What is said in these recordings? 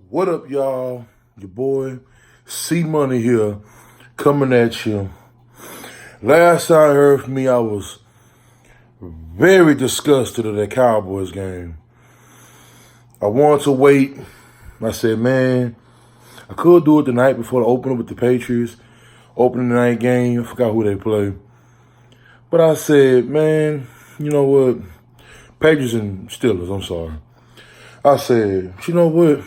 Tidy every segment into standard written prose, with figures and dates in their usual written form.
What up, y'all? Your boy C Money here, coming at you. Last time I heard from me, I was very disgusted of that Cowboys game. I wanted to wait. I said, man, I could do it the night before the opener with the Patriots, opening the night game. I forgot who they play. But I said, man, you know what? Patriots and Steelers, I'm sorry. I said, you know what?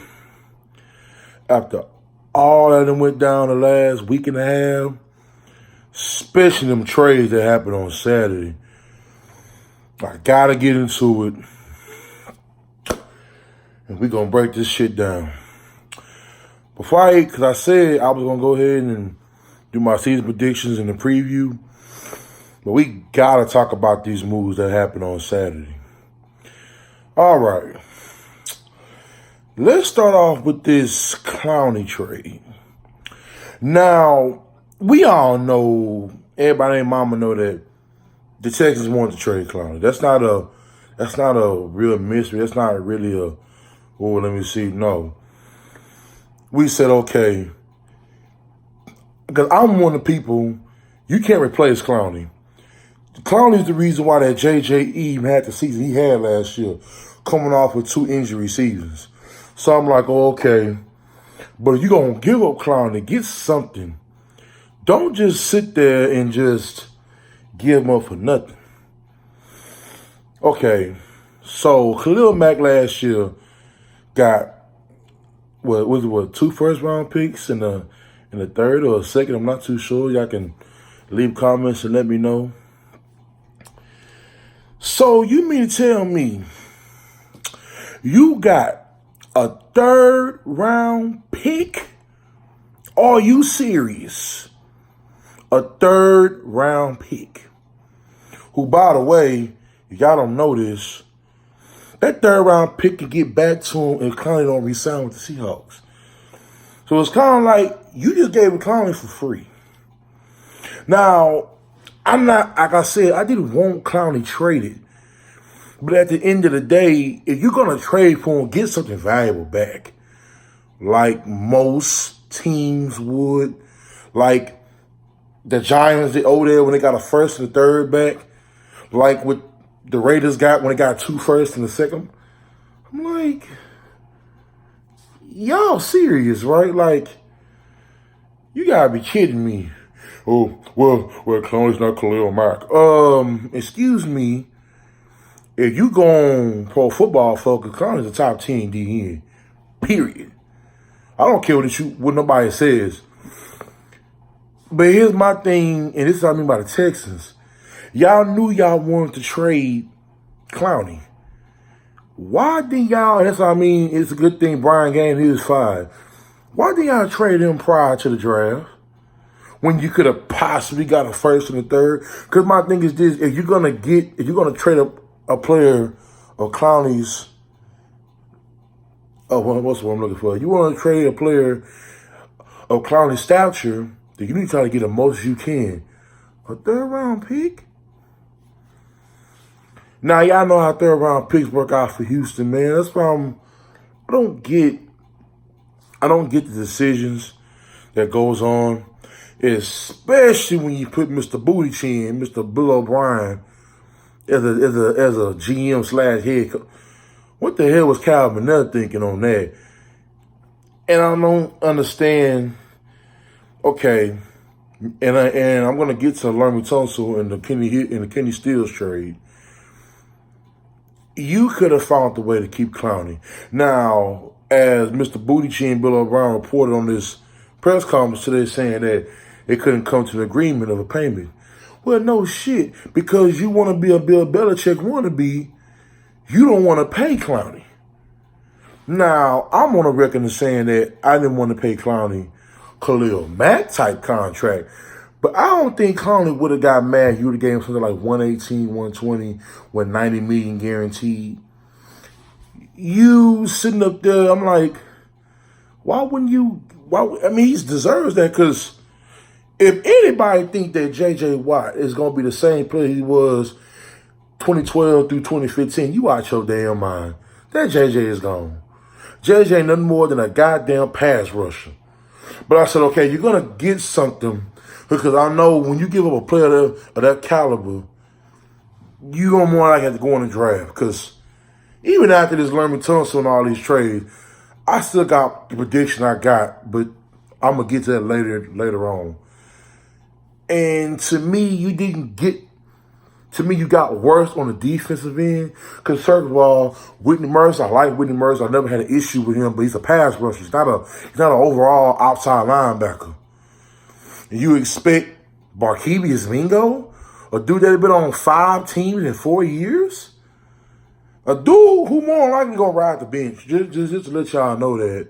After all that went down the last week and a half, especially them trades that happened on Saturday, I gotta get into it. And we're gonna break this shit down. Because I said I was gonna go ahead and do my season predictions and the preview, but we gotta talk about these moves that happened on Saturday. All right. Let's start off with this Clowney trade. Now, we all know, everybody and mama know that the Texans wanted to trade Clowney. That's not a real mystery. That's not really let me see. No. We said, okay, because I'm one of the people, you can't replace Clowney. Clowney's the reason why that J.J. even had the season he had last year, coming off with 2 injury seasons. So I'm like, oh, okay. But if you're going to give up Clowney, get something. Don't just sit there and just give him up for nothing. Okay. So Khalil Mack last year got, 2 first-round picks in the third or second? I'm not too sure. Y'all can leave comments and let me know. So you mean to tell me you got a 3rd-round pick? Are you serious? A 3rd-round pick. Who, by the way, y'all don't know this, that 3rd-round pick can get back to him if Clowney don't re-sign with the Seahawks. So it's kind of like you just gave it Clowney for free. Now, I'm not, like I said, I didn't want Clowney traded. But at the end of the day, if you're going to trade for him, get something valuable back. Like most teams would. Like the Giants did over there when they got a 1st and a 3rd back. Like what the Raiders got when they got 2 firsts and a 2nd. I'm like, y'all serious, right? Like, you got to be kidding me. Oh, well, Clowney's not Khalil Mack. Excuse me. If you go on Pro Football Focus, Clowney's a top 10 DN. Period. I don't care what nobody says. But here's my thing, and this is what I mean by the Texans. Y'all knew y'all wanted to trade Clowney. Why didn't y'all, that's what I mean, it's a good thing Brian Gaines is fired. Why didn't y'all trade him prior to the draft? When you could have possibly got a 1st and a 3rd? Because my thing is this, if you're going to trade a player of Clowney's, what's what I'm looking for? You want to trade a player of Clowney's stature, then you need to try to get the most you can. A 3rd-round pick? Now, y'all know how 3rd-round picks work out for Houston, man. That's why I don't get the decisions that goes on, especially when you put Mr. Booty Chin, Mr. Bill O'Brien, as a GM / head coach. What the hell was Cal Burnett thinking on that? And I don't understand. Okay, and I'm gonna get to Laramie Tunsil and the Kenny Stills trade. You could have found the way to keep Clowney. Now, as Mr. Booty Chin Bill O'Brien reported on this press conference today, saying that they couldn't come to an agreement of a payment. Well, no shit, because you want to be a Bill Belichick wannabe, you don't want to pay Clowney. Now, I'm on a record of saying that I didn't want to pay Clowney Khalil Mack type contract, but I don't think Clowney would have got mad if you would have gave him something like 118, 120 with $90 million guaranteed. You sitting up there, I'm like, why wouldn't you? I mean, he deserves that, because if anybody think that J.J. Watt is going to be the same player he was 2012 through 2015, you out your damn mind. That J.J. is gone. JJ ain't nothing more than a goddamn pass rusher. But I said, okay, you're going to get something because I know when you give up a player of that caliber, you don't more likely have to go in the draft. Because even after this Lerman Tunsil and all these trades, I still got the prediction I got, but I'm going to get to that later on. And to me, you got worse on the defensive end. Because first of all, Whitney Mercer, I like Whitney Mercer. I never had an issue with him, but he's a pass rusher. He's not an overall outside linebacker. And you expect Barkevius Mingo, a dude that had been on 5 teams in 4 years, a dude who more than likely gonna ride the bench, just to let y'all know that.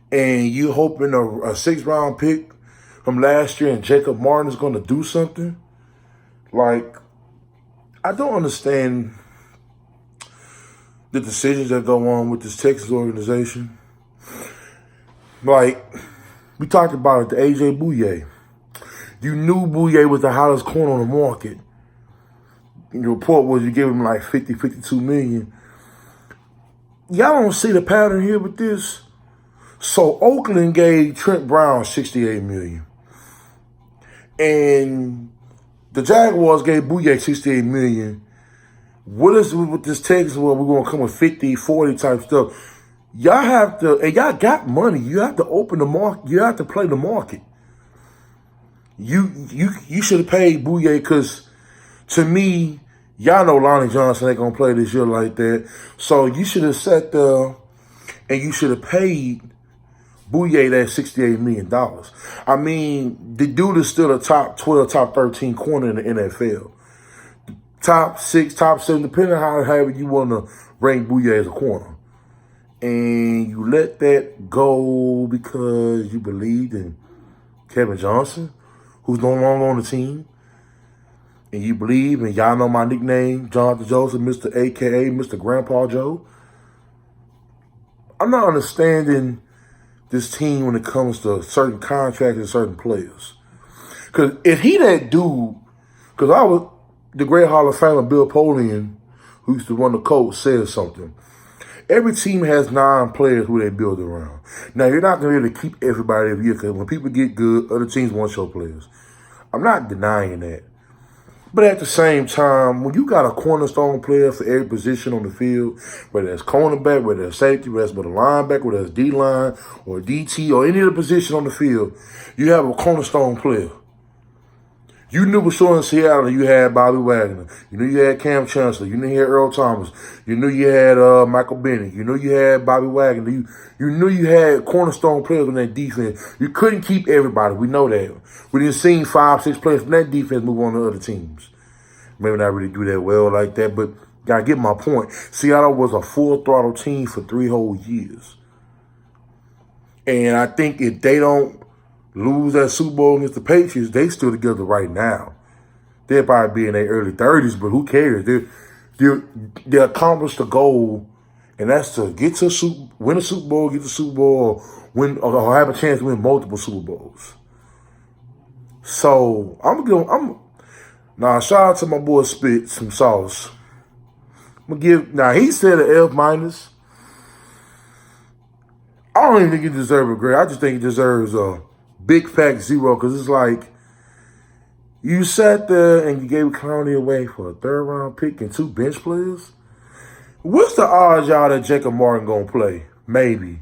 And you hoping a 6th-round pick from last year and Jacob Martin is gonna do something? Like, I don't understand the decisions that go on with this Texas organization. Like, we talked about it, the A.J. Bouye. You knew Bouye was the hottest corner on the market. And the report was you gave him like 50, 52 million. Y'all don't see the pattern here with this. So Oakland gave Trent Brown 68 million. And the Jaguars gave Bouye 68 million. What is with this Texas where we're going to come with 50, 40 type stuff? Y'all have to, and y'all got money. You have to open the market. You have to play the market. You should have paid Bouye because, to me, y'all know Lonnie Johnson ain't going to play this year like that. So you should have sat there and you should have paid Bouye that $68 million. I mean, the dude is still a top 12, top 13 corner in the NFL. Top 6, top 7, depending on however you want to rank Bouye as a corner. And you let that go because you believed in Kevin Johnson, who's no longer on the team. And you believe, and y'all know my nickname, Jonathan Joseph, Mr. A.K.A. Mr. Grandpa Joe. I'm not understanding this team when it comes to certain contracts and certain players. Because if he that dude, because I was the great Hall of Famer Bill Polian, who used to run the Colts, said something. Every team has 9 players who they build around. Now, you're not going to be able to keep everybody every year because when people get good, other teams want to show players. I'm not denying that. But at the same time, when you got a cornerstone player for every position on the field, whether it's cornerback, whether it's safety, whether it's a linebacker, whether it's D-line or DT or any other position on the field, you have a cornerstone player. You knew for sure in Seattle you had Bobby Wagner. You knew you had Cam Chancellor. You knew you had Earl Thomas. You knew you had Michael Bennett. You knew you had Bobby Wagner. You knew you had cornerstone players on that defense. You couldn't keep everybody. We know that. We didn't see 5, 6 players from that defense move on to other teams. Maybe not really do that well like that, but gotta get my point. Seattle was a full throttle team for 3 whole years. And I think if they don't lose that Super Bowl against the Patriots, they still together right now. They'll probably be in their early 30s, but who cares? They accomplished the goal, and that's to get to win a Super Bowl, get the Super Bowl, or have a chance to win multiple Super Bowls. So now shout out to my boy Spit, some sauce. He said an F-. I don't even think he deserves a grade. I just think he deserves a big fat 0 because it's like you sat there and you gave Clowney away for a 3rd-round pick and 2 bench players. What's the odds, y'all, that Jacob Martin gonna play? Maybe.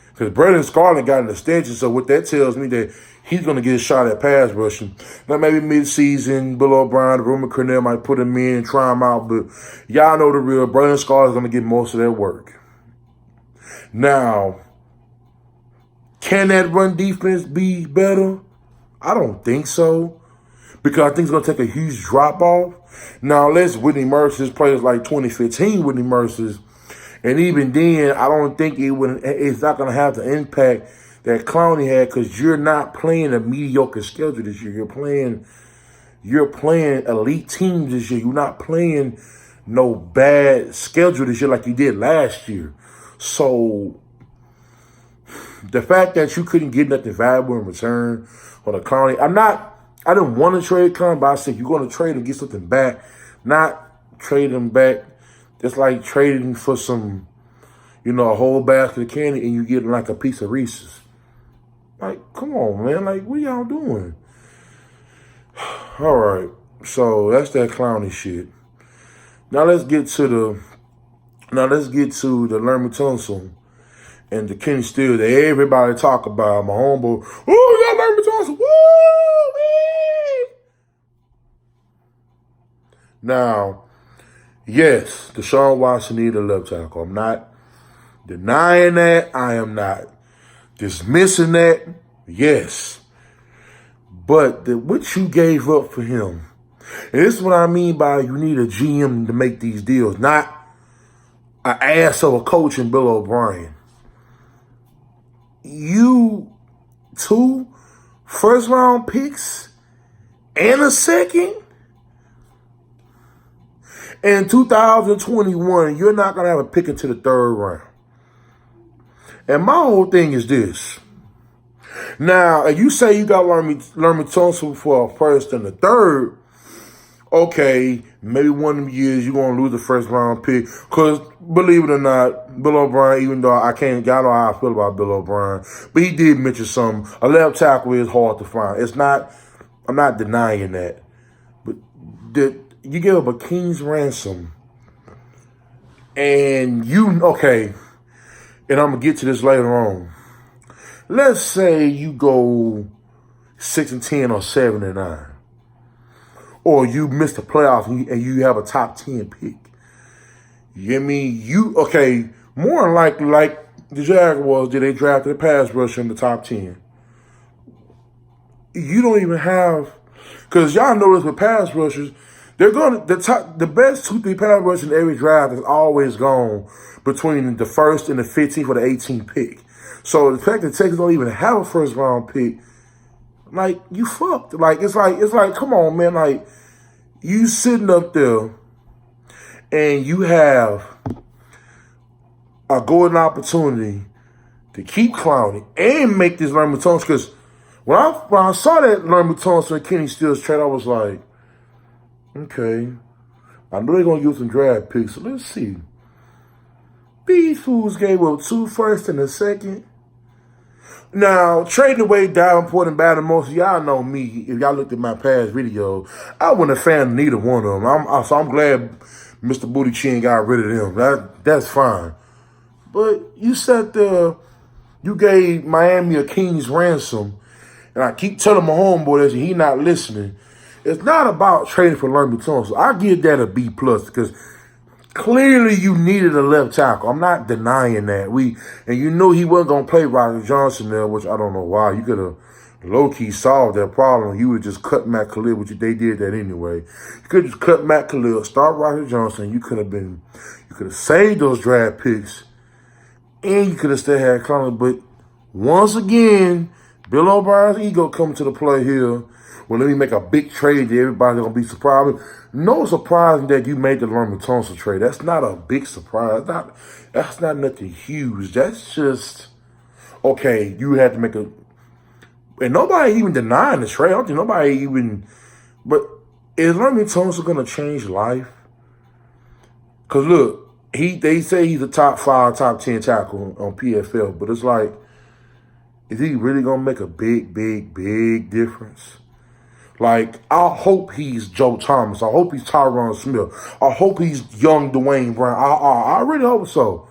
Because Brandon Scarlett got an extension, so what that tells me that he's going to get a shot at pass rushing. Now, maybe mid-season, Bill O'Brien, Rumor Cornell might put him in, try him out, but y'all know the real. Brandon Scarlett's going to get most of that work. Now, can that run defense be better? I don't think so, because I think it's going to take a huge drop-off. Now, unless Whitney Mercer's players like 2015 Whitney Mercer's, and even then, I don't think it's not going to have the impact that Clowney had because you're not playing a mediocre schedule this year. You're playing elite teams this year. You're not playing no bad schedule this year like you did last year. So the fact that you couldn't get nothing valuable in return on a Clowney, I didn't want to trade Clowney, but I said you're going to trade and get something back, not trade him back. It's like trading for some, a whole basket of candy and you get like a piece of Reese's. Like, come on, man. Like, what y'all doing? All right. So that's that clowny shit. Now let's get to the Lermy Tunsil and the Kenny Steele that everybody talk about. My homeboy, oh, you got Lermy Tunsil. Woo! Now, yes, Deshaun Watson needed a left tackle. I'm not denying that. I am not dismissing that. Yes. But what you gave up for him, and this is what I mean by you need a GM to make these deals, not an ass of a coach in Bill O'Brien. You 2 first-round picks and a second? In 2021, you're not going to have a pick into the 3rd round. And my whole thing is this. Now, if you say you got Lermy Tunsil for a 1st and a 3rd, okay, maybe one of them years you're going to lose the 1st round pick. Because, believe it or not, Bill O'Brien, even though y'all know how I feel about Bill O'Brien, but he did mention something. A left tackle is hard to find. I'm not denying that. But you give up a king's ransom. And and I'm going to get to this later on. Let's say you go 6-10 or 7-9. Or you miss the playoffs and you have a top 10 pick. You get me? More than likely, like the Jaguars did, they drafted a pass rusher in the top 10. You don't even have, because y'all know this with pass rushers, the best 2-3 pass rushers in every draft is always gone between the 1st and the 15th or the 18th pick. So the fact that Texans don't even have a 1st round pick, like, you fucked. Like, it's like, come on, man. Like, you sitting up there and you have a golden opportunity to keep clowning and make this Lermy Tunsil. Because when I saw that Lermy Tunsil and Kenny Steele's trade, I was like, okay, I know they're going to give some draft picks, so let's see. These fools gave up 2 firsts and a second. Now, trading away Davenport and Baltimore, y'all know me. If y'all looked at my past videos, I wasn't a fan of neither one of them. So I'm glad Mr. Booty Chin got rid of them. That's fine. But you sat there, you gave Miami a king's ransom, and I keep telling my homeboy that he not listening. It's not about trading for Lermy Tunsil. I give that a B+, because clearly you needed a left tackle. I'm not denying that. And you knew he wasn't going to play Roger Johnson there, which I don't know why. You could have low-key solved that problem. You would just cut Matt Khalil, which they did that anyway. You could just cut Matt Khalil, start Roger Johnson. You could have saved those draft picks, and you could have still had Connor. But once again, Bill O'Brien's ego coming to the play here. Well, let me make a big trade that everybody's going to be surprised. No surprise that you made the Lermy Tunsil trade. That's not a big surprise. That's not nothing huge. That's just, okay, you had to make a... And nobody even denying the trade. I don't think nobody even... But is Lermy Tunsil going to change life? Because look, they say he's a top 5, top 10 tackle on PFL. But it's like, is he really going to make a big, big, big difference? Like, I hope he's Joe Thomas. I hope he's Tyron Smith. I hope he's young Dwayne Brown. I really hope so.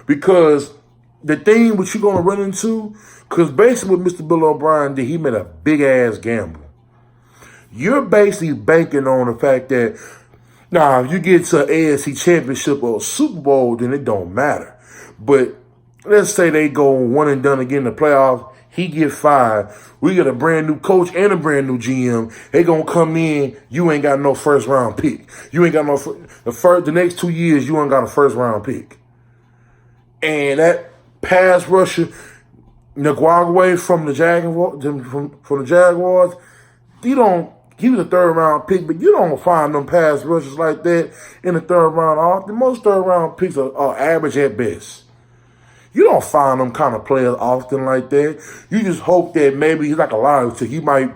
Because the thing what you're going to run into, because basically what Mr. Bill O'Brien did, he made a big-ass gamble. You're basically banking on the fact that, if you get to an AFC Championship or a Super Bowl, then it don't matter. But let's say they go one and done again in the playoffs. He get fired. We got a brand new coach and a brand new GM. They gonna come in. You ain't got no 1st round pick. You ain't got no the next 2 years. You ain't got a 1st round pick. And that pass rusher, Nguagwe from the Jaguars, he was a 3rd round pick, but you don't find them pass rushers like that in the 3rd round. Often, most 3rd round picks are average at best. You don't find them kind of players often like that. You just hope that maybe he's like a lottery ticket. You might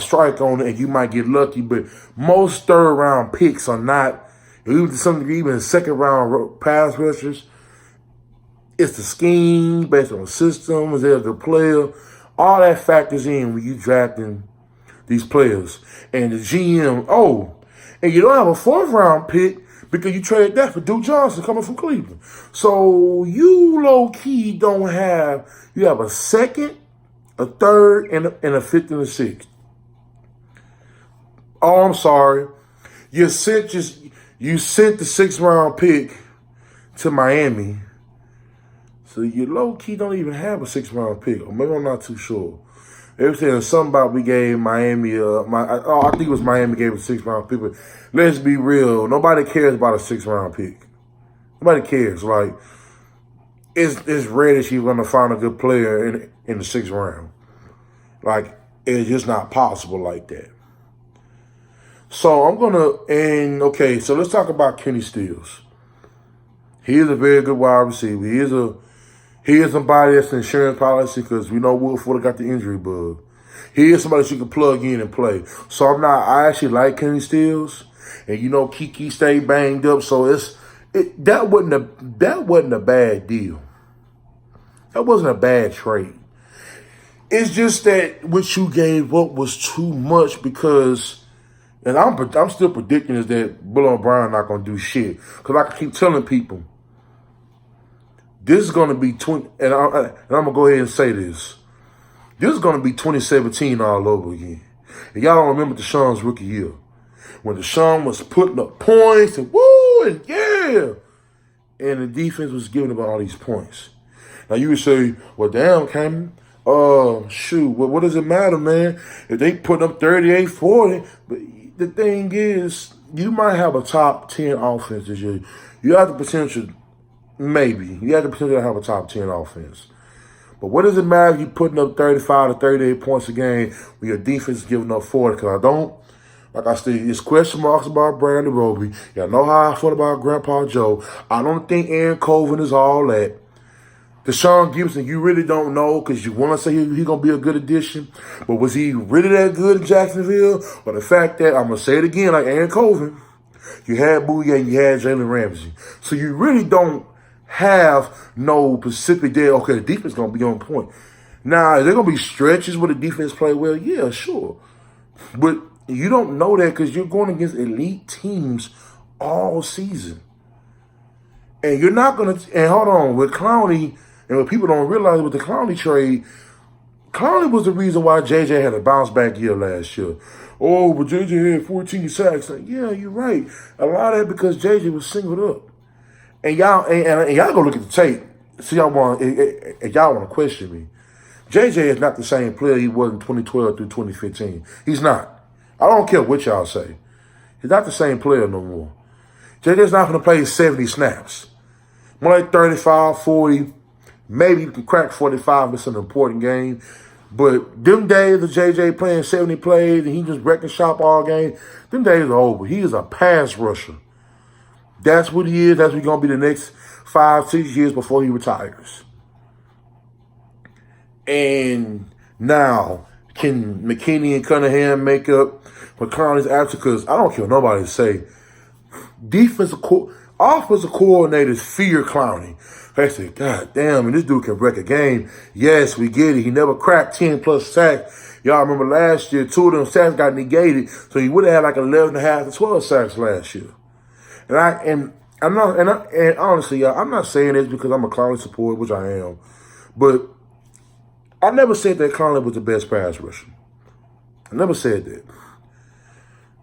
strike on it and you might get lucky, but most 3rd round picks are not, even to some degree, even 2nd round pass rushers. It's the scheme based on the system. Is there a good player? All that factors in when you drafting these players. And the GM, and you don't have a 4th-round pick because you traded that for Duke Johnson coming from Cleveland. So you low-key don't have, you have a 2nd, a 3rd, and a 5th and a 6th. Oh, I'm sorry. You sent the 6th-round pick to Miami. So you low-key don't even have a 6th-round pick. Or maybe I'm not too sure. They were saying something about we gave Miami, I think it was Miami gave a 6th-round pick. But let's be real. Nobody cares about a 6th-round pick. Nobody cares. Like, it's rare that you're going to find a good player in the 6th round. Like, it's just not possible like that. So so let's talk about Kenny Stills. He is a very good wide receiver. He is somebody that's an insurance policy because we know Will Fuller got the injury bug. He is somebody that you can plug in and play. So I actually like Kenny Stills. And Kiki stayed banged up, so that wasn't a bad deal. That wasn't a bad trade. It's just that what you gave up was too much because, and I'm still predicting is that Bill O'Brien not gonna do shit. Because I keep telling people, this is gonna be and I'm gonna go ahead and say this. This is gonna be 2017 all over again. And y'all don't remember Deshaun's rookie year. When Deshaun was putting up points and woo and yeah. And the defense was giving up all these points. Now you would say, well, damn, Cameron, what does it matter, man? If they put up 38, 40, but the thing is, you might have a top 10 offense this year. You have the potential, maybe. You have the potential to have a top 10 offense. But what does it matter if you're putting up 35 to 38 points a game when your defense is giving up 40? Because like I said, it's question marks about Brandon Roby. Y'all know how I feel about Grandpa Joe. I don't think Aaron Colvin is all that. Deshaun Gibson, you really don't know because you want to say he's going to be a good addition. But was he really that good in Jacksonville? Or the fact that, I'm going to say it again, like Aaron Colvin, you had Booyah and you had Jalen Ramsey. So you really don't have no specific day, okay, the defense is going to be on point. Now, is there going to be stretches where the defense play well? Yeah, sure. But you don't know that because you're going against elite teams all season. And you're not going to, and hold on, with Clowney, and what people don't realize with the Clowney trade, Clowney was the reason why JJ had a bounce back year last year. Oh, but JJ had 14 sacks. Like, yeah, you're right. A lot of that because JJ was singled up. And y'all go look at the tape. See, y'all want to question me. JJ is not the same player he was in 2012 through 2015. He's not. I don't care what y'all say. He's not the same player no more. JJ's not going to play 70 snaps. More like 35, 40. Maybe you can crack 45. It's an important game. But them days of JJ playing 70 plays and he just wrecking shop all game, them days are over. He is a pass rusher. That's what he is. That's what he's going to be the next 5, 6 years before he retires. And now, can McKinney and Cunningham make up for Clowney's absence? Because I don't care what nobody say. Offensive coordinators fear Clowney. They say, God damn, and this dude can wreck a game. Yes, we get it. He never cracked 10+ sacks. Y'all remember last year, 2 of them sacks got negated, so he would have had like 11.5 to 12 sacks last year. And honestly, y'all, I'm not saying this because I'm a Clowney supporter, which I am, but I never said that Clowney was the best pass rusher. I never said that.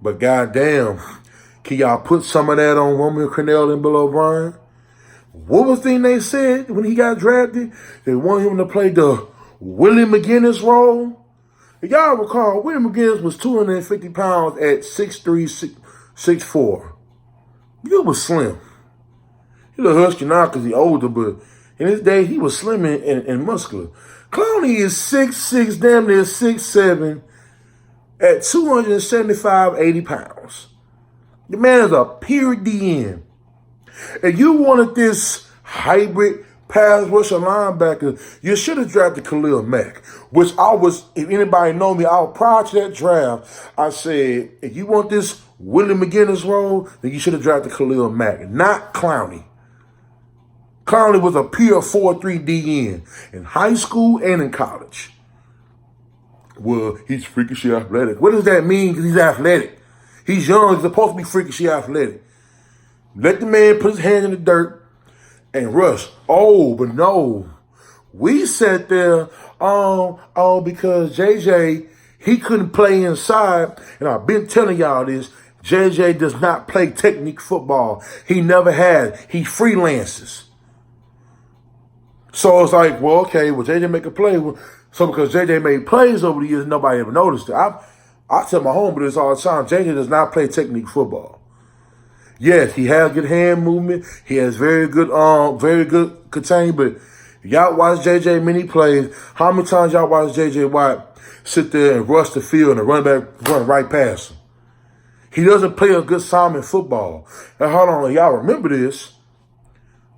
But goddamn, can y'all put some of that on Romeo Crennel and Bill O'Brien? What was the thing they said when he got drafted? They wanted him to play the Willie McGinnis role. If y'all recall, Willie McGinnis was 250 pounds at 6'3", 6'4". He was slim. He's a husky now because he's older, but in his day, he was slim and muscular. Clowney is 6'6", damn near 6'7", at 275, 80 pounds. The man is a pure DN. If you wanted this hybrid pass rusher linebacker, you should have drafted Khalil Mack, which if anybody know me, prior to that draft, I said, if you want this Willie McGinnis role, then you should have drafted Khalil Mack, not Clowney. Clowney was a pure 4-3 DN in high school and in college. Well, he's freakishly athletic. What does that mean? Because he's athletic. He's young. He's supposed to be freakishly athletic. Let the man put his hand in the dirt and rush. Oh, but no. We sat there, because JJ, he couldn't play inside. And I've been telling y'all this. JJ does not play technique football. He never has. He freelances. So it's like, well, okay, well, JJ make a play. So because JJ made plays over the years, nobody ever noticed it. I tell my homeboys all the time, JJ does not play technique football. Yes, he has good hand movement. He has very good contain. But y'all watch JJ many plays. How many times y'all watch JJ Watt sit there and rush the field and the running back run right past him? He doesn't play a good Simon football. And hold on, y'all remember this.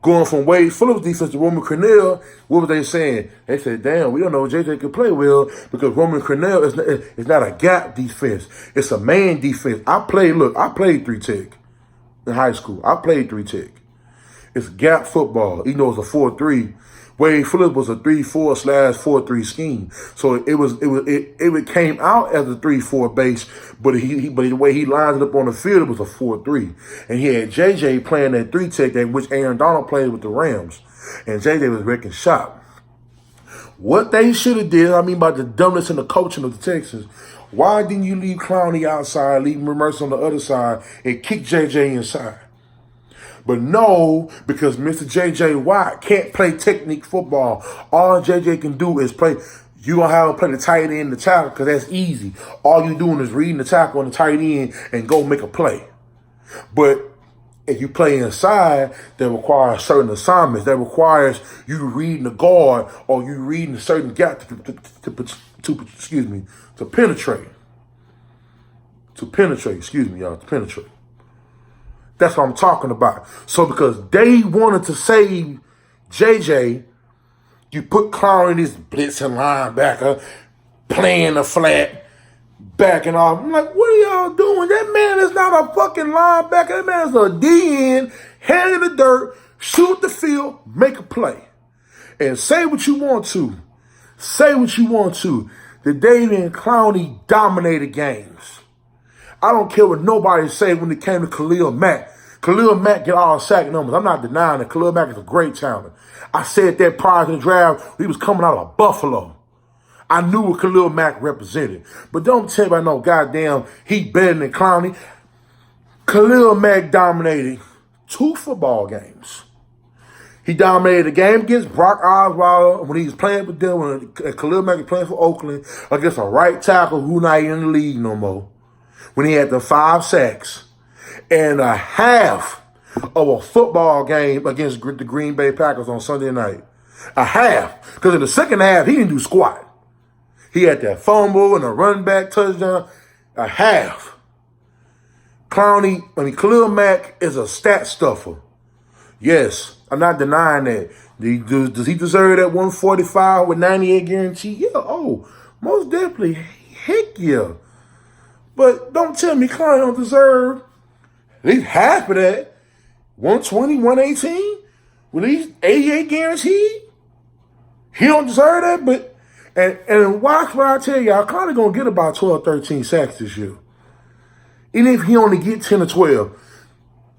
Going from Wade Phillips' defense to Roman Crennel, what were they saying? They said, damn, we don't know if JJ can play well because Roman Crennel is not a gap defense. It's a man defense. I played 3 tech in high school. I played 3 tech. It's gap football, even though it's a 4-3. Wade Phillips was a 3-4/4-3 scheme. So it came out as a 3-4 base, but the way he lines it up on the field, it was a 4-3. And he had JJ playing that 3 tech, that which Aaron Donald played with the Rams. And JJ was wrecking shop. What they should have did, by the dumbness and the coaching of the Texans, why didn't you leave Clowney outside, leave Mercer on the other side, and kick JJ inside? But no, because Mr. J.J. Watt can't play technique football. All J.J. can do is play. You don't have him play the tight end, the tackle, because that's easy. All you doing is reading the tackle on the tight end and go make a play. But if you play inside, that requires certain assignments. That requires you reading the guard or you reading a certain gap to penetrate. To penetrate. That's what I'm talking about. So because they wanted to save JJ, you put Clowney, this blitzing linebacker, playing the flat, backing off. I'm like, what are y'all doing? That man is not a fucking linebacker. That man is a DN, hand in the dirt, shoot the field, make a play. And say what you want to. The David Clowney dominated games. I don't care what nobody say when it came to Khalil Mack. Khalil Mack get all sack numbers. I'm not denying that Khalil Mack is a great talent. I said that prior to the draft, he was coming out of Buffalo. I knew what Khalil Mack represented. But don't tell me no goddamn he better than Clowney. Khalil Mack dominated 2 football games. He dominated a game against Brock Osweiler when he was playing for them, when Khalil Mack was playing for Oakland, against a right tackle who not in the league no more. When he had the 5 sacks and a half of a football game against the Green Bay Packers on Sunday night. A half. Because in the second half, he didn't do squat. He had that fumble and a run back touchdown. A half. Khalil Mack is a stat stuffer. Yes, I'm not denying that. Does he deserve that 145 with 98 guarantee? Yeah, most definitely. Heck yeah. But don't tell me Clowney don't deserve at least half of that. 120, 118, with these 88 guaranteed. He don't deserve that, but and watch what I tell y'all, Clowney gonna get about 12, 13 sacks this year. Even if he only get 10 or 12.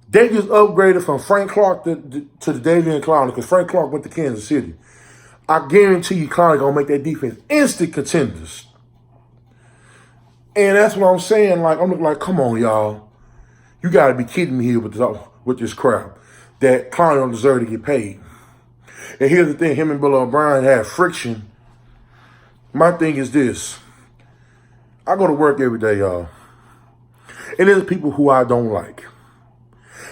They just upgraded from Frank Clark to the Davian Clowney, because Frank Clark went to Kansas City. I guarantee you Clowney gonna make that defense instant contenders. And that's what I'm saying. Like, I'm looking like, come on, y'all. You got to be kidding me here with this crap. That Clowney don't deserve to get paid. And here's the thing. Him and Bill O'Brien had friction. My thing is this. I go to work every day, y'all. And there's people who I don't like.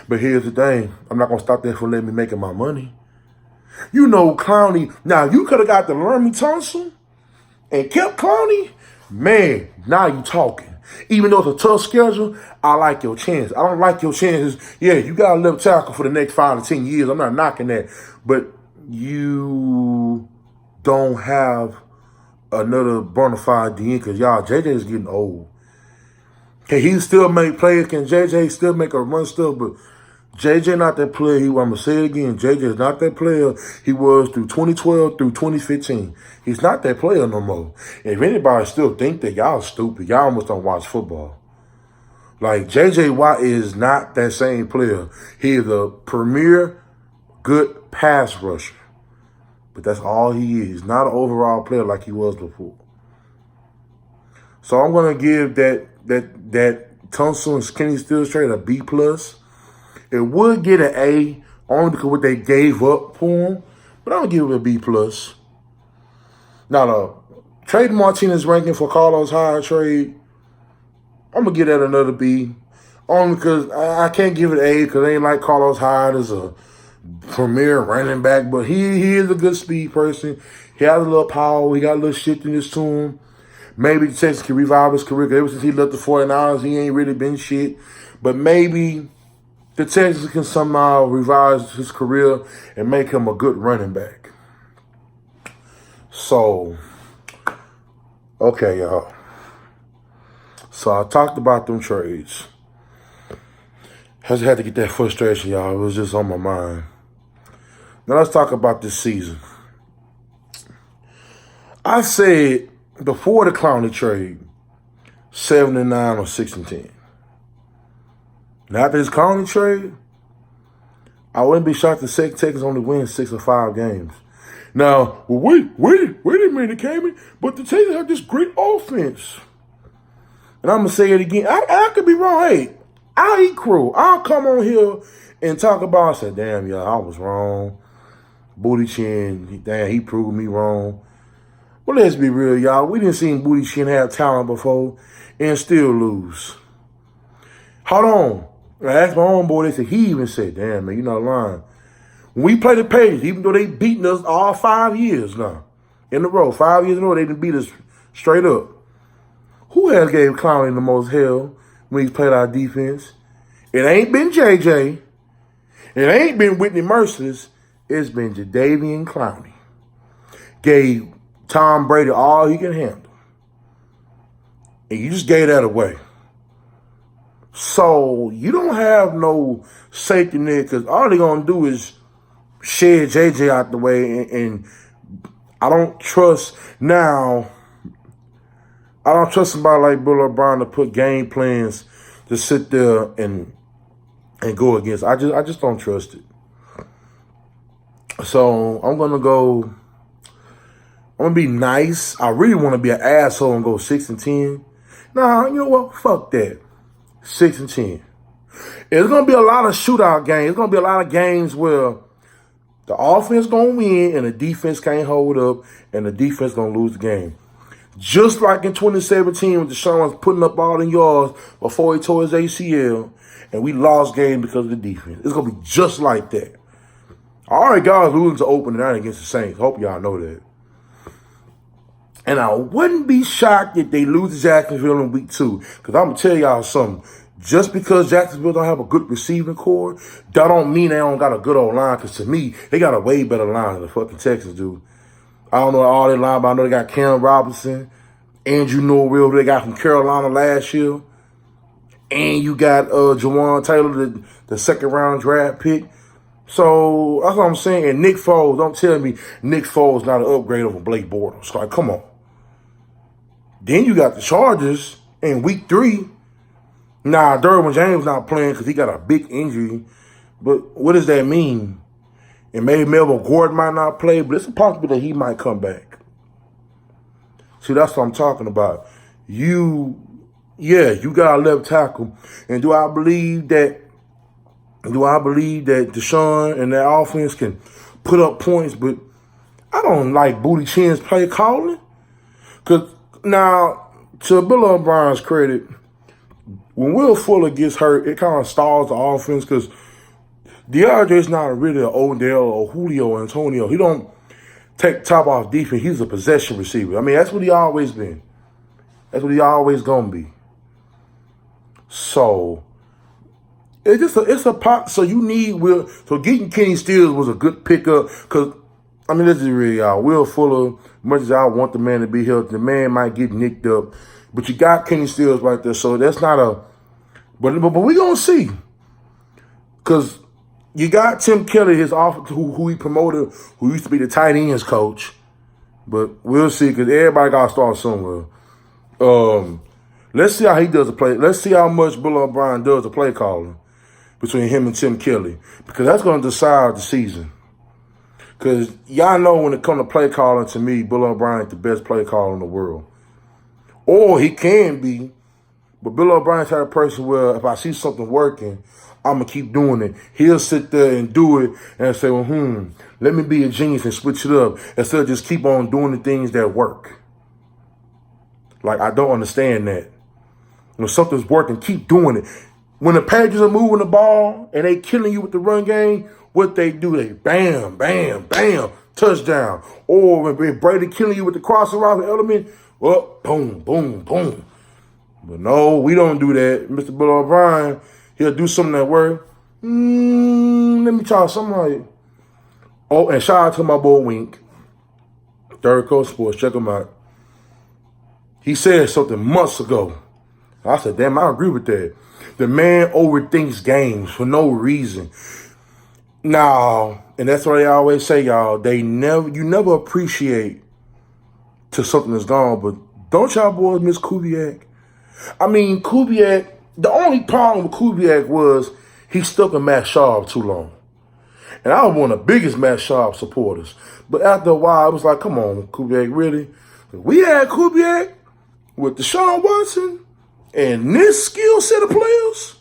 But here's the thing. I'm not going to stop there for letting me making my money. You know Clowney. Now, you could have got the Laramie Tunsil and kept Clowney. Man, now you talking. Even though it's a tough schedule, I like your chances. I don't like your chances. Yeah, you got a left tackle for the next 5 to 10 years. I'm not knocking that. But you don't have another bona fide DN because y'all, JJ is getting old. Can he still make plays? Can JJ still make a run still? But JJ not that player. I'm going to say it again. JJ is not that player he was through 2012 through 2015. He's not that player no more. If anybody still think that, y'all stupid. Y'all almost don't watch football. Like, JJ Watt is not that same player. He is a premier good pass rusher. But that's all he is. He's not an overall player like he was before. So I'm going to give that Tunsil and Kenny Stills trade a B+. It would get an A only because what they gave up for him, but I'm going to give it a B+. Now, the trade Martinez ranking for Carlos Hyde trade, I'm going to give that another B. Only because I can't give it an A because I ain't like Carlos Hyde as a premier running back, but he is a good speed person. He has a little power. He got a little shiftiness to him. Maybe the Texans can revive his career. Ever since he left the 49ers, he ain't really been shit. But maybe the Texans can somehow revive his career and make him a good running back. So, okay, y'all. So I talked about them trades. I just had to get that frustration, y'all. It was just on my mind. Now let's talk about this season. I said before the Clowney trade, 7-9 or 6-10. Now after this Clowney trade, I wouldn't be shocked if the Texans only win 6 or 5 games. Now, wait a minute, Cayman, but the Texans have this great offense. And I'm going to say it again. I could be wrong. Hey, I'll eat crow. I'll come on here and talk about, I said, damn, y'all, I was wrong. Booty Chin, damn, he proved me wrong. Well, let's be real, y'all. We didn't see Booty Chin have talent before and still lose. Hold on. I asked my own boy, they said, he even said, damn, man, you're not lying. When we play the Patriots, even though they beaten us all 5 years now, in a row, 5 years in a row, they done beat us straight up. Who has gave Clowney the most hell when he's played our defense? It ain't been JJ. It ain't been Whitney Merciless. It's been Jadeveon Clowney. Gave Tom Brady all he can handle. And you just gave that away. So you don't have no safety net because all they're going to do is shed JJ out the way. And I don't trust now. I don't trust somebody like Bill O'Brien to put game plans to sit there and go against. I just don't trust it. So I'm gonna be nice. I really want to be an asshole and go 6-10. Nah, you know what? Fuck that. 6-10. It's gonna be a lot of shootout games. It's gonna be a lot of games where the offense gonna win and the defense can't hold up, and the defense gonna lose the game. Just like in 2017 when Deshaun was putting up all the yards before he tore his ACL, and we lost game because of the defense. It's gonna be just like that. All right, guys, losing to open night against the Saints. Hope y'all know that. And I wouldn't be shocked if they lose to Jacksonville in week 2. Because I'm going to tell y'all something. Just because Jacksonville don't have a good receiving core, that don't mean they don't got a good old line. Because to me, they got a way better line than the fucking Texans do. I don't know all their line, but I know they got Cam Robinson, Andrew Norwell, they got from Carolina last year. And you got Jawan Taylor, the second-round draft pick. So that's what I'm saying. And Nick Foles, don't tell me Nick Foles not an upgrade over Blake Bortles. Like, come on. Then you got the Chargers in week 3. Nah, Derwin James not playing because he got a big injury. But what does that mean? And maybe Melvin Gordon might not play, but it's a possibility that he might come back. See, that's what I'm talking about. You got a left tackle. And do I believe that Deshaun and that offense can put up points? But I don't like Booty Chin's play calling. Because now, to Bill O'Brien's credit, when Will Fuller gets hurt, it kind of stalls the offense because DeAndre's not really an Odell or Julio Antonio. He don't take top off defense. He's a possession receiver. I mean, that's what he always been. That's what he always gonna be. So it's a pot. So you need Will. So getting Kenny Stills was a good pickup because I mean, this is really y'all. Will Fuller, much as I want the man to be healthy, the man might get nicked up, but you got Kenny Stills right there. So that's not a. But we gonna see. Because you got Tim Kelly, his office, who he promoted, who used to be the tight ends coach. But we'll see, because everybody got to start somewhere. Let's see how he does the play. Let's see how much Bill O'Brien does the play calling between him and Tim Kelly, because that's going to decide the season. Because y'all know when it comes to play calling, to me, Bill O'Brien is the best play caller in the world. Or he can be, but Bill O'Brien's the type of person where if I see something working, I'm going to keep doing it. He'll sit there and do it and say, well, let me be a genius and switch it up instead of just keep on doing the things that work. Like, I don't understand that. When something's working, keep doing it. When the Patriots are moving the ball and they killing you with the run game, what they do, they bam, bam, bam, touchdown. Or when Brady killing you with the crossing route element, well, boom, boom, boom. But no, we don't do that. Mr. Bill O'Brien, he'll do something that work. Let me try something like. Oh, and shout out to my boy Wink, Third Coast Sports. Check him out. He said something months ago. I said, damn, I agree with that. The man overthinks games for no reason. Now, and that's what they always say, y'all. You never appreciate till something is gone. But don't y'all boys miss Kubiak? I mean, Kubiak, the only problem with Kubiak was he stuck with Matt Schaub too long. And I was one of the biggest Matt Schaub supporters. But after a while, it was like, come on, Kubiak, really? We had Kubiak with Deshaun Watson and this skill set of players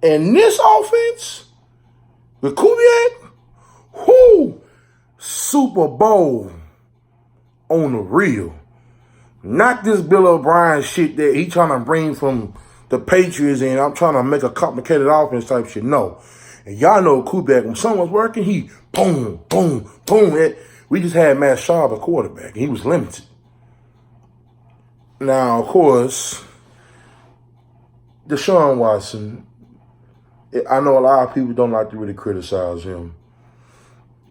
and this offense with Kubiak, Super Bowl on the real. Not this Bill O'Brien shit that he trying to bring from the Patriots and I'm trying to make a complicated offense type shit. No. And y'all know Kubiak, when someone's working, he boom, boom, boom. We just had Matt Schaub, a quarterback, and he was limited. Now, of course, Deshaun Watson, I know a lot of people don't like to really criticize him.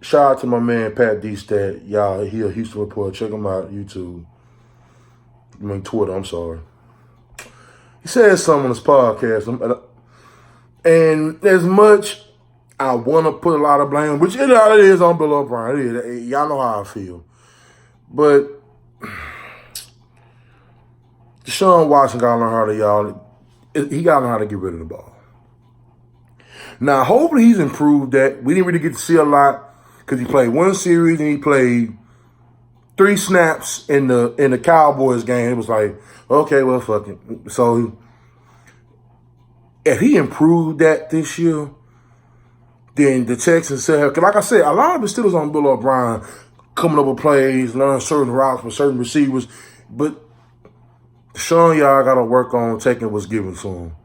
Shout out to my man, Pat D-Stat. Y'all, he a Houston reporter. Check him out, YouTube. Twitter, I'm sorry. He said something on his podcast. And as much I want to put a lot of blame, which it is on Bill O'Brien. Y'all know how I feel. But Deshaun Watson got to learn how he got to learn how to get rid of the ball. Now, hopefully he's improved that. We didn't really get to see a lot because he played one series and he played 3 snaps in the Cowboys game. It was like, okay, well, fuck it. So if he improved that this year, then the Texans said, because like I said, a lot of it still is on Bill O'Brien, coming up with plays, learning certain routes from certain receivers. But Sean, y'all got to work on taking what's given to him.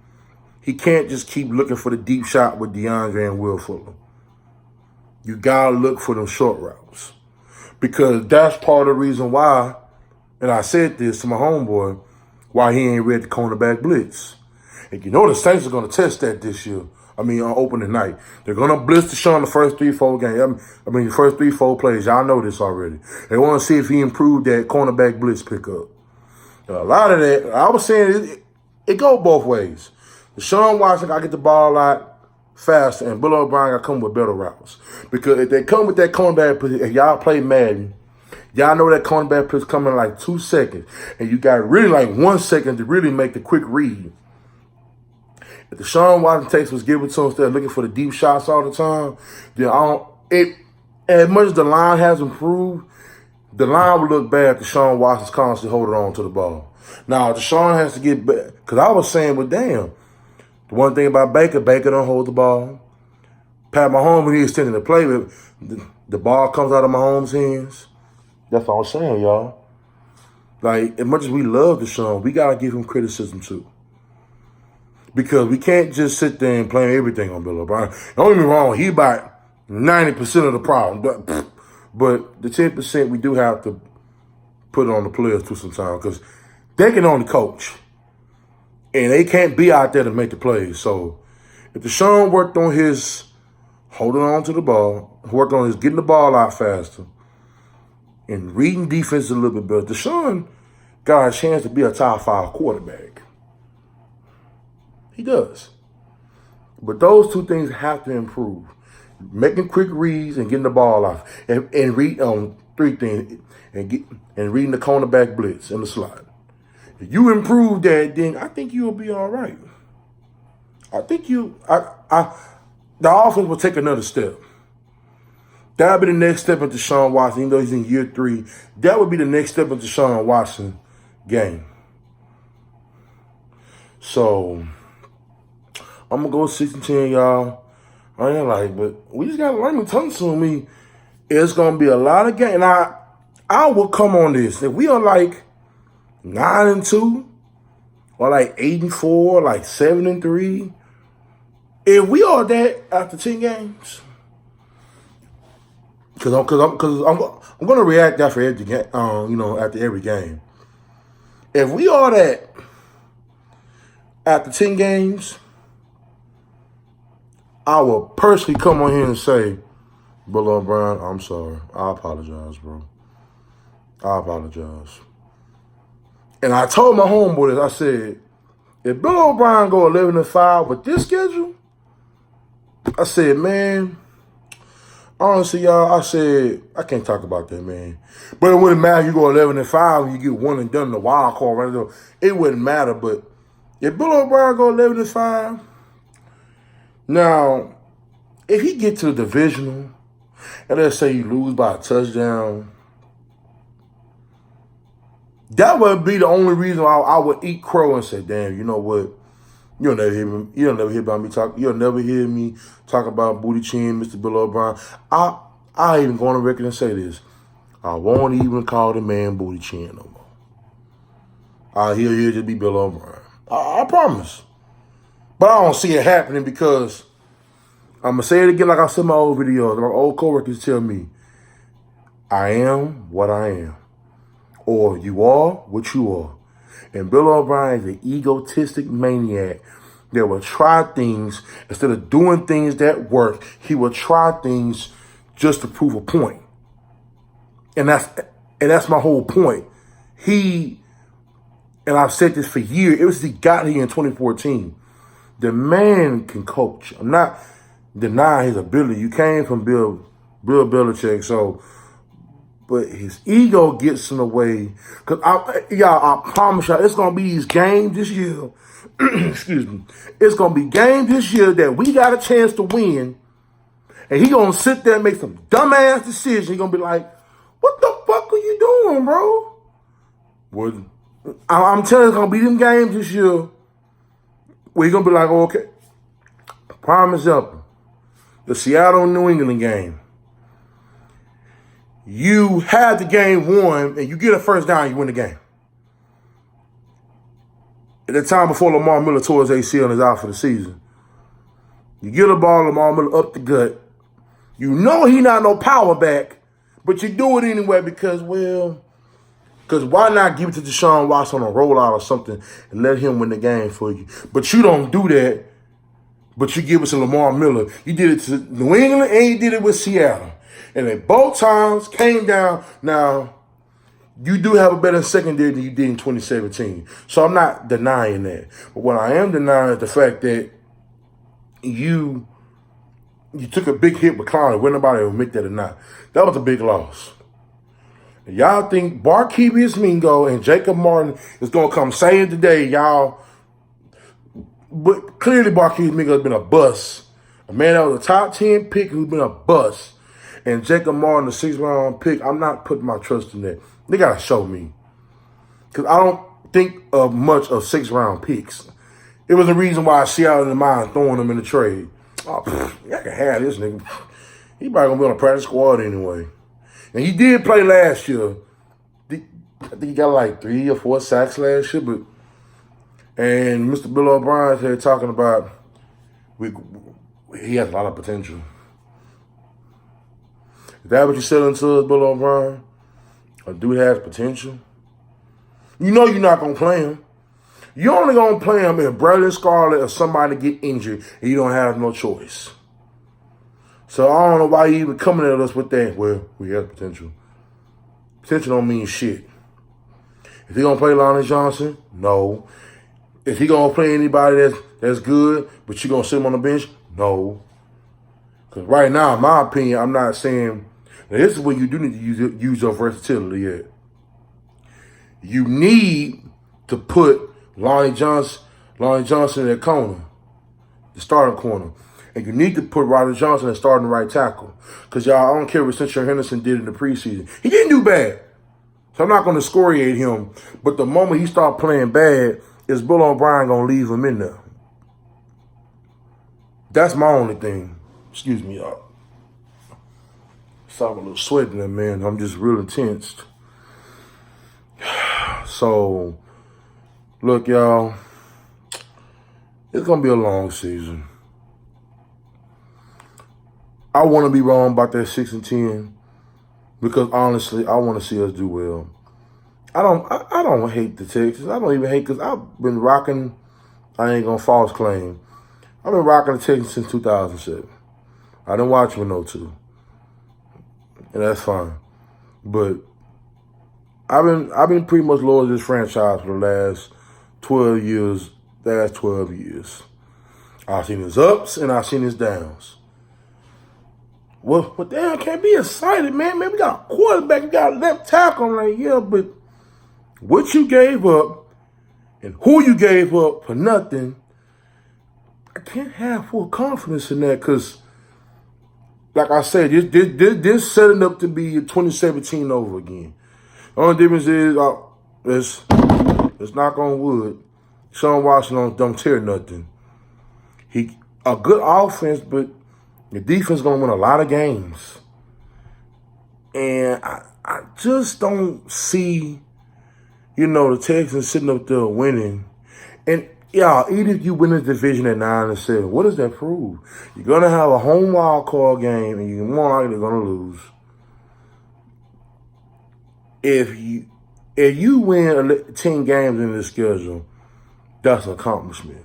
He can't just keep looking for the deep shot with DeAndre and Will Fuller. You got to look for them short routes. Because that's part of the reason why, and I said this to my homeboy, why he ain't read the cornerback blitz. And you know the Saints are going to test that this year. On opening night. They're going to blitz Deshaun the first 3-4 games. The first 3-4 plays. Y'all know this already. They want to see if he improved that cornerback blitz pickup. Now, a lot of that, I was saying it go both ways. Deshaun Watson got to get the ball out faster, and Bill O'Brien got to come with better routes. Because if they come with that cornerback blitz, if y'all play Madden, y'all know that cornerback blitz coming in like 2 seconds. And you got really like 1 second to really make the quick read. If Deshaun Watson takes what's given to him instead of looking for the deep shots all the time, then as much as the line has improved, the line would look bad if Deshaun Watson's constantly holding on to the ball. Now, Deshaun has to get back. Because I was saying, well, damn, the one thing about Baker don't hold the ball. Pat Mahomes, when he extended the play, the ball comes out of Mahomes' hands. That's all I'm saying, y'all. Like, as much as we love Deshaun, we got to give him criticism, too. Because we can't just sit there and blame everything on Bill O'Brien. Don't get me wrong, he about 90% of the problem. But the 10% we do have to put on the players too sometimes because they can only coach. And they can't be out there to make the plays. So if Deshaun worked on his holding on to the ball, worked on his getting the ball out faster, and reading defense a little bit better, Deshaun got a chance to be a top 5 quarterback. He does. But those two things have to improve. Making quick reads and getting the ball off. And read three things. And reading the cornerback blitz and the slot. If you improve that, then I think you'll be all right. I think the offense will take another step. That'll be the next step into Deshaun Watson, even though he's in year 3. That would be the next step into Deshaun Watson game. So, I'm going to go 6-10, y'all. I ain't like, but we just got to learn to tunnel me. It's going to be a lot of games. And I will come on this. If we are like 9-2, or like 8-4, like 7-3, if we are that after 10 games, because I'm gonna react after every game, after every game. If we are that after 10 games, I will personally come on here and say, Bill O'Brien, I'm sorry. I apologize, bro. I apologize. And I told my homeboy this. I said, if Bill O'Brien go 11-5 with this schedule, I said, man, honestly, y'all, I said, I can't talk about that, man. But it wouldn't matter if you go 11-5 and you get one and done in the wild card right there. It wouldn't matter. But if Bill O'Brien go 11-5, now, if he get to the divisional, and let's say you lose by a touchdown, that would be the only reason I would eat crow and say, damn, you know what? You'll never hear me talk about Booty Chin, Mr. Bill O'Brien. I even go on the record and say this. I won't even call the man Booty Chin no more. He'll just be Bill O'Brien. I promise. But I don't see it happening because I'm going to say it again like I said in my old videos. My old coworkers tell me, I am what I am. Or you are what you are. And Bill O'Brien is an egotistic maniac that will try things instead of doing things that work. He will try things just to prove a point. And that's my whole point. And I've said this for years, ever since he got here in 2014. The man can coach. I'm not denying his ability. You came from Bill Belichick, so. But his ego gets in the way. Because, I promise y'all, it's going to be these games this year. Excuse me. It's going to be games this year that we got a chance to win. And he going to sit there and make some dumbass decisions. He going to be like, what the fuck are you doing, bro? Well, I'm telling you, it's going to be them games this year where you're going to be like, okay. Prime example. The Seattle-New England game. You have the game won, and you get a first down, you win the game. At the time before Lamar Miller tore his ACL and is out for the season, you get a ball, Lamar Miller up the gut. You know he not no power back, but you do it anyway because why not give it to Deshaun Watson on a rollout or something and let him win the game for you? But you don't do that, but you give it to Lamar Miller. You did it to New England and you did it with Seattle. And they both times came down. Now, you do have a better secondary than you did in 2017. So I'm not denying that. But what I am denying is the fact that you took a big hit with Clowney. Whether nobody will admit that or not. That was a big loss. And y'all think Barkevius Mingo and Jacob Martin is going to come save the day, y'all. But clearly Barkevius Mingo has been a bust. A man that was a top 10 pick who's been a bust. And Jacob Martin, the 6th round pick, I'm not putting my trust in that. They got to show me. Because I don't think of much of 6th round picks. It was the reason why Seattle didn't mind throwing them in the trade. Oh, I can have this nigga. He probably going to be on a practice squad anyway. And he did play last year. I think he got like 3 or 4 sacks last year. And Mr. Bill O'Brien here talking about he has a lot of potential. Is that what you're selling to us, Bill O'Brien? A dude has potential? You know you're not going to play him. You're only going to play him if Bradley Scarlett or somebody get injured and you don't have no choice. So I don't know why you even coming at us with that. Well, we have potential. Potential don't mean shit. If he going to play Lonnie Johnson? No. If he going to play anybody that's that's good, but you going to sit him on the bench? No. Because right now, in my opinion, I'm not saying, this is where you do need to use your versatility at. You need to put Lonnie Johnson in that corner, the starting corner. And you need to put Ryder Johnson at starting right tackle. Because y'all, I don't care what Central Henderson did in the preseason. He didn't do bad. So I'm not going to excoriate him. But the moment he start playing bad, is Bill O'Brien going to leave him in there? That's my only thing. Excuse me, y'all. So I'm a little sweating there, man. I'm just real intense. So, look, y'all. It's going to be a long season. I want to be wrong about that 6-10 because honestly, I want to see us do well. I don't hate the Texans. I don't even hate because I've been rocking. I ain't gonna false claim. I've been rocking the Texans since 2007. I didn't watch them in 02, and that's fine. But I've been pretty much loyal to this franchise for the last 12 years. Last 12 years, I've seen his ups and I've seen his downs. Well, but damn, can't be excited, man. Man, we got a quarterback, we got a left tackle. I'm like, yeah, but what you gave up and who you gave up for nothing, I can't have full confidence in that because, like I said, this setting up to be 2017 over again. The only difference is, let's knock on wood, Sean Washington don't tear nothing. He a good offense, but the defense going to win a lot of games. And I just don't see, the Texans sitting up there winning. And, y'all, even if you win the division at 9-7, what does that prove? You're going to have a home wild card game, and you're more likely going to lose. If you win 10 games in this schedule, that's an accomplishment.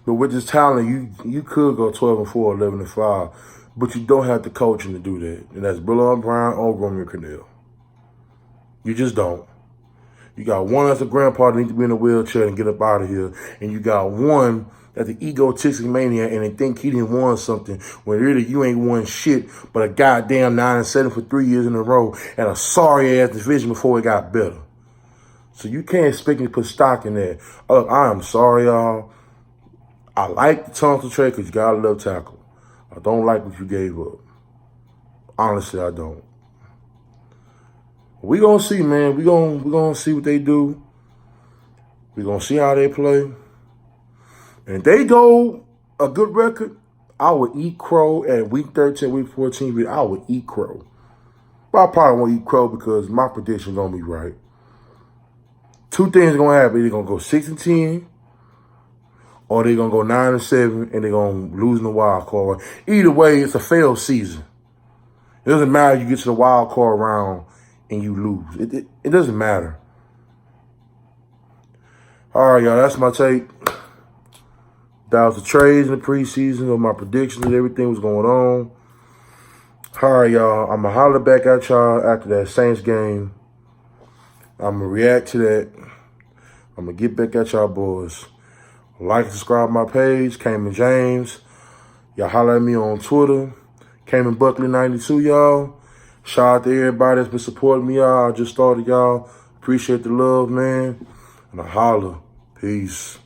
But with this talent, you could go 12-4, 11-5, but you don't have the coaching to do that. And that's Bill O'Brien or Romeo Cornell. You just don't. You got one that's a grandpa that needs to be in a wheelchair and get up out of here. And you got one that's an egotistic maniac and they think he didn't won something when really you ain't won shit but a goddamn 9-7 for 3 years in a row and a sorry-ass division before it got better. So you can't expect me to put stock in that. Look, I am sorry, y'all. I like the Thompson trade because you got a left tackle. I don't like what you gave up. Honestly, I don't. We gonna see, man. We gonna see what they do. We gonna see how they play. And if they go a good record, I would eat crow at week 13, week 14. But I would eat crow. But I probably won't eat crow because my prediction gonna be right. Two things gonna happen. They're gonna go 6-10. Or they're going to go 9-7 and they're going to lose in the wild card. Either way, it's a failed season. It doesn't matter if you get to the wild card round and you lose. It doesn't matter. All right, y'all, that's my take. That was the trades in the preseason of my predictions and everything was going on. All right, y'all, I'm going to holler back at y'all after that Saints game. I'm going to react to that. I'm going to get back at y'all boys. Like and subscribe to my page, Cayman James. Y'all holler at me on Twitter, Cayman Buckley 92, y'all. Shout out to everybody that's been supporting me, y'all. I just started, y'all. Appreciate the love, man. And I holler. Peace.